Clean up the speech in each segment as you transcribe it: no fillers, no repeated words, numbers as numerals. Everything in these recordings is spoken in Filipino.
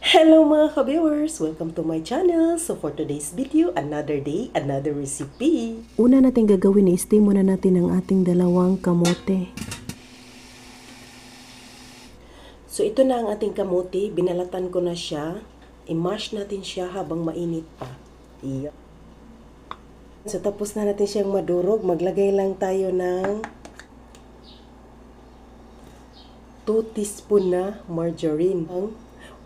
Hello mga ka-viewers! Welcome to my channel. So for today's video, another day, another recipe. Una natin gagawin is steam muna natin ang ating dalawang kamote. So ito na ang ating kamote. Binalatan ko na siya. I-mash natin siya habang mainit pa. Iya. So tapos na natin siyang madurog. Maglagay lang tayo ng 2 teaspoon na margarine.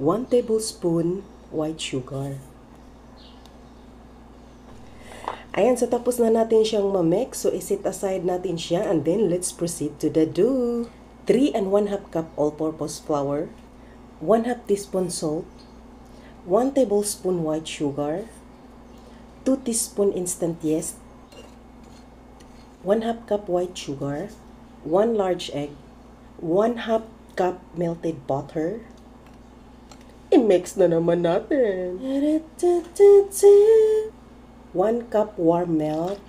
1 tablespoon white sugar. Ayan, so tapos na natin siyang ma-mix. So iset aside natin siya and then let's proceed to the dough. 3 and 1/2 cup all-purpose flour, 1/2 teaspoon salt, 1 tablespoon white sugar, 2 teaspoon instant yeast, 1/2 cup white sugar, 1 large egg, 1/2 cup melted butter. I-mix na naman natin. 1 cup warm milk.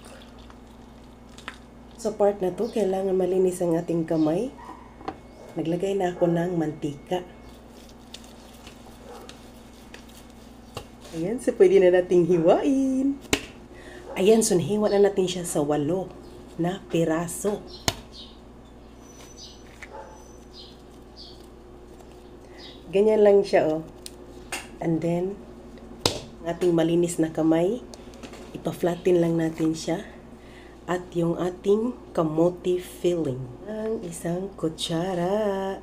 Sa part na to, kailangan malinis ang ating kamay. Naglagay na ako ng mantika. Ayan, so pwede na nating hiwain. Ayan, so nahiwa na natin siya sa 8 na piraso. Ganyan lang siya, oh. And then, ating malinis na kamay, ipa-flatten lang natin siya. At yung ating kamote filling. Ang isang kutsara.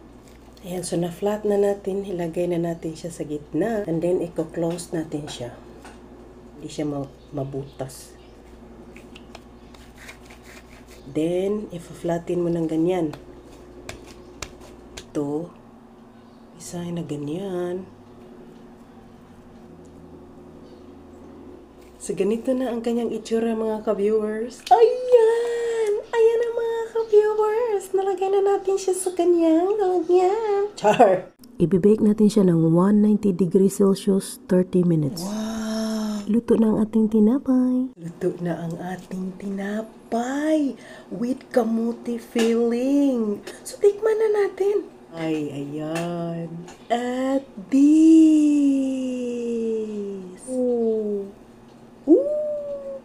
Ayan, so na-flat na natin. Ilagay na natin siya sa gitna. And then, i-close natin siya. Hindi siya mabutas. Then, ipa-flatten mo ng ganyan. Ito. Isa na ganyan. So, ganito na ang kanyang itsura mga ka-viewers. Ayan! Ayan ang mga ka-viewers. Nalagay na natin siya sa kanyang lalagyan. Char! Ibibake natin siya ng 190 degrees Celsius 30 minutes. Wow! Luto na ang ating tinapay. Luto na ang ating tinapay with kamote filling. So, tikman na natin. Ay, ayan. At this. Oh. Ooh.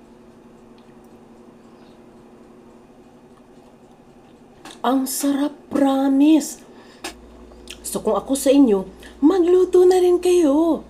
Ang sarap, promise. So, kung ako sa inyo, magluto na rin kayo.